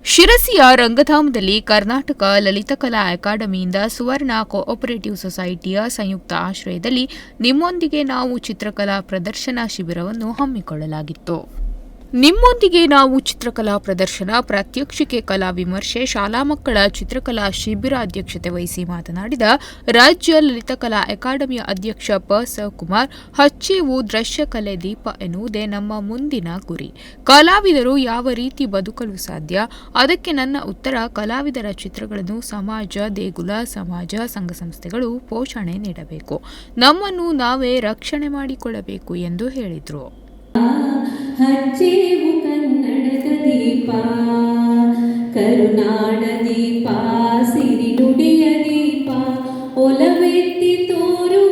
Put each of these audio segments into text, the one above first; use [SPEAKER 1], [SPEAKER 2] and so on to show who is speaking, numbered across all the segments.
[SPEAKER 1] ಶಿರಸಿಯ ರಂಗಧಾಮದಲ್ಲಿ ಕರ್ನಾಟಕ ಲಲಿತಕಲಾ ಅಕಾಡೆಮಿಯಿಂದ ಸುವರ್ಣ cooperative ಸೊಸೈಟಿಯ ಸಂಯುಕ್ತ ಆಶ್ರಯದಲ್ಲಿ ನಿಮ್ಮೊಂದಿಗೆ ನಾವು ಚಿತ್ರಕಲಾ ಪ್ರದರ್ಶನ ಶಿಬಿರವನ್ನು ಹಮ್ಮಿಕೊಳ್ಳಲಾಗಿತ್ತು. ನಿಮ್ಮೊಂದಿಗೆ ನಾವು ಚಿತ್ರಕಲಾ ಪ್ರದರ್ಶನ, ಪ್ರಾತ್ಯಕ್ಷಿಕೆ, ಕಲಾ ವಿಮರ್ಶೆ, ಶಾಲಾ ಮಕ್ಕಳ ಚಿತ್ರಕಲಾ ಶಿಬಿರ ಅಧ್ಯಕ್ಷತೆ ವಹಿಸಿ ಮಾತನಾಡಿದ ರಾಜ್ಯ ಲಲಿತಕಲಾ ಅಕಾಡೆಮಿಯ ಅಧ್ಯಕ್ಷ ಪ.ಸ. ಕುಮಾರ್, ಹಚ್ಚೇವು ದೃಶ್ಯ ಕಲೆ ದೀಪ ಎನ್ನುವುದೇ ನಮ್ಮ ಮುಂದಿನ ಗುರಿ. ಕಲಾವಿದರು ಯಾವ ರೀತಿ ಬದುಕಲು ಸಾಧ್ಯ? ಅದಕ್ಕೆ ನನ್ನ ಉತ್ತರ, ಕಲಾವಿದರ ಚಿತ್ರಗಳನ್ನು ಸಮಾಜ, ದೇಗುಲ, ಸಮಾಜ, ಸಂಘ ಸಂಸ್ಥೆಗಳು ಪೋಷಣೆ ನೀಡಬೇಕು. ನಮ್ಮನ್ನು ನಾವೇ ರಕ್ಷಣೆ ಮಾಡಿಕೊಳ್ಳಬೇಕು ಎಂದು ಹೇಳಿದರು.
[SPEAKER 2] ಹಚ್ಚೇವು ಕನ್ನಡದ ದೀಪ, ಕರುನಾಡ ದೀಪ, ಸಿರಿನುಡಿಯ ದೀಪ, ಒಲವೆತ್ತಿ ತೋರುವ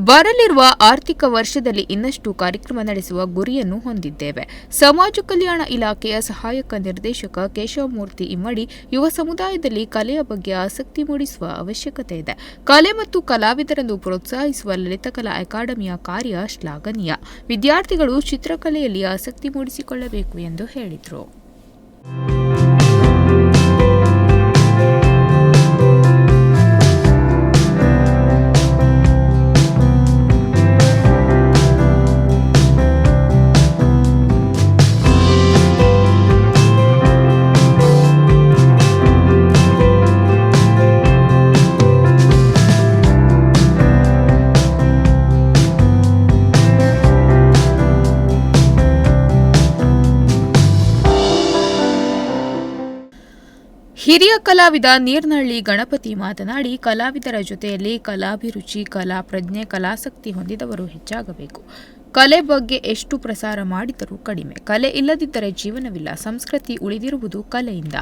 [SPEAKER 1] ಬರಲಿರುವ ಆರ್ಥಿಕ ವರ್ಷದಲ್ಲಿ ಇನ್ನಷ್ಟು ಕಾರ್ಯಕ್ರಮ ನಡೆಸುವ ಗುರಿಯನ್ನು ಹೊಂದಿದ್ದೇವೆ. ಸಮಾಜ ಕಲ್ಯಾಣ ಇಲಾಖೆಯ ಸಹಾಯಕ ನಿರ್ದೇಶಕ ಕೇಶವಮೂರ್ತಿ ಇಮ್ಮಡಿ, ಯುವ ಸಮುದಾಯದಲ್ಲಿ ಕಲೆಯ ಬಗ್ಗೆ ಆಸಕ್ತಿ ಮೂಡಿಸುವ ಅವಶ್ಯಕತೆ ಇದೆ. ಕಲೆ ಮತ್ತು ಕಲಾವಿದರನ್ನು ಪ್ರೋತ್ಸಾಹಿಸುವ ಲಲಿತಕಲಾ ಅಕಾಡೆಮಿಯ ಕಾರ್ಯ ಶ್ಲಾಘನೀಯ. ವಿದ್ಯಾರ್ಥಿಗಳು ಚಿತ್ರಕಲೆಯಲ್ಲಿ ಆಸಕ್ತಿ ಮೂಡಿಸಿಕೊಳ್ಳಬೇಕು ಎಂದು ಹೇಳಿದರು. ಹಿರಿಯ ಕಲಾವಿದ ನೀರ್ನಹಳ್ಳಿ ಗಣಪತಿ ಮಾತನಾಡಿ, ಕಲಾವಿದರ ಜೊತೆಯಲ್ಲಿ ಕಲಾಭಿರುಚಿ, ಕಲಾ ಪ್ರಜ್ಞೆ, ಕಲಾಸಕ್ತಿ ಹೊಂದಿದವರು ಹೆಚ್ಚಾಗಬೇಕು. ಕಲೆ ಬಗ್ಗೆ ಎಷ್ಟು ಪ್ರಸಾರ ಮಾಡಿದರೂ ಕಡಿಮೆ. ಕಲೆ ಇಲ್ಲದಿದ್ದರೆ ಜೀವನವಿಲ್ಲ. ಸಂಸ್ಕೃತಿ ಉಳಿದಿರುವುದು ಕಲೆಯಿಂದ.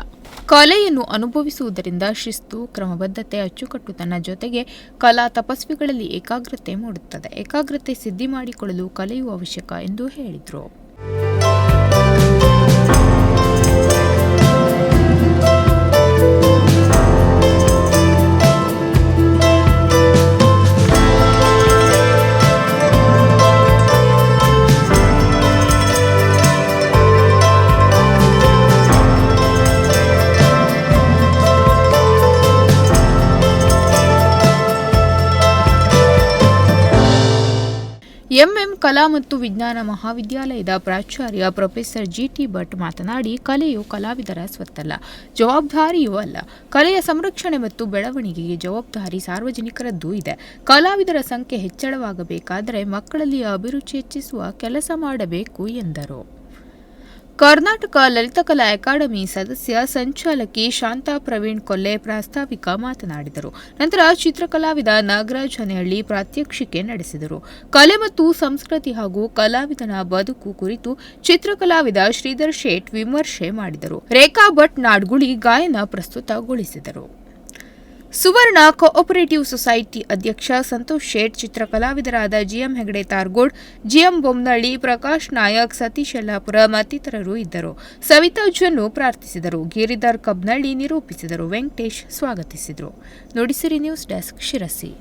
[SPEAKER 1] ಕಲೆಯನ್ನು ಅನುಭವಿಸುವುದರಿಂದ ಶಿಸ್ತು, ಕ್ರಮಬದ್ಧತೆ, ಅಚ್ಚುಕಟ್ಟುತನ ಜೊತೆಗೆ ಕಲಾ ತಪಸ್ವಿಗಳಲ್ಲಿ ಏಕಾಗ್ರತೆ ಮೂಡುತ್ತದೆ. ಏಕಾಗ್ರತೆ ಸಿದ್ಧಿ ಮಾಡಿಕೊಳ್ಳಲು ಕಲೆಯೂ ಅವಶ್ಯಕ ಎಂದು ಹೇಳಿದರು. ಎಂಎಂ ಕಲಾ ಮತ್ತು ವಿಜ್ಞಾನ ಮಹಾವಿದ್ಯಾಲಯದ ಪ್ರಾಚಾರ್ಯ ಪ್ರೊಫೆಸರ್ ಜಿಟಿ ಭಟ್ ಮಾತನಾಡಿ, ಕಲೆಯು ಕಲಾವಿದರ ಸ್ವತ್ತಲ್ಲ, ಜವಾಬ್ದಾರಿಯೂ ಅಲ್ಲ. ಕಲೆಯ ಸಂರಕ್ಷಣೆ ಮತ್ತು ಬೆಳವಣಿಗೆಗೆ ಜವಾಬ್ದಾರಿ ಸಾರ್ವಜನಿಕರದ್ದೂ ಇದೆ. ಕಲಾವಿದರ ಸಂಖ್ಯೆ ಹೆಚ್ಚಳವಾಗಬೇಕಾದರೆ ಮಕ್ಕಳಲ್ಲಿ ಅಭಿರುಚಿ ಹೆಚ್ಚಿಸುವ ಕೆಲಸ ಮಾಡಬೇಕು ಎಂದರು. ಕರ್ನಾಟಕ ಲಲಿತಕಲಾ ಅಕಾಡೆಮಿ ಸದಸ್ಯ ಸಂಚಾಲಕಿ ಶಾಂತಾ ಪ್ರವೀಣ್ ಕೊಲ್ಲೆ ಪ್ರಾಸ್ತಾವಿಕ ಮಾತನಾಡಿದರು. ನಂತರ ಚಿತ್ರಕಲಾವಿದ ನಾಗರಾಜ್ ಹನೆಹಳ್ಳಿ ಪ್ರಾತ್ಯಕ್ಷಿಕೆ ನಡೆಸಿದರು. ಕಲೆ ಮತ್ತು ಸಂಸ್ಕೃತಿ ಹಾಗೂ ಕಲಾವಿದನ ಬದುಕು ಕುರಿತು ಚಿತ್ರಕಲಾವಿದ ಶ್ರೀಧರ್ ಶೇಟ್ ವಿಮರ್ಶೆ ಮಾಡಿದರು. ರೇಖಾ ಭಟ್ ನಾಡ್ಗುಳಿ ಗಾಯನ ಪ್ರಸ್ತುತಗೊಳಿಸಿದರು. ಸುವರ್ಣ ಕೋಆಪರೇಟಿವ್ ಸೊಸೈಟಿ ಅಧ್ಯಕ್ಷ ಸಂತೋಷ್ ಶೇಟ್, ಚಿತ್ರಕಲಾವಿದರಾದ ಜಿಎಂ ಹೆಗಡೆ ತಾರ್ಗೋಡ್, ಜಿಎಂ ಬೊಮ್ಮನಹಳ್ಳಿ, ಪ್ರಕಾಶ್ ನಾಯಕ್, ಸತೀಶ್ ಯಲ್ಲಾಪುರ ಮತ್ತಿತರರು ಇದ್ದರು. ಸವಿತಾ ಜನ್ನು ಪ್ರಾರ್ಥಿಸಿದರು. ಗಿರಿಧರ್ ಕಬ್ನಹಳ್ಳಿ ನಿರೂಪಿಸಿದರು. ವೆಂಕಟೇಶ್ ಸ್ವಾಗತಿಸಿದರು. Nudisiri news desk, Sirsi.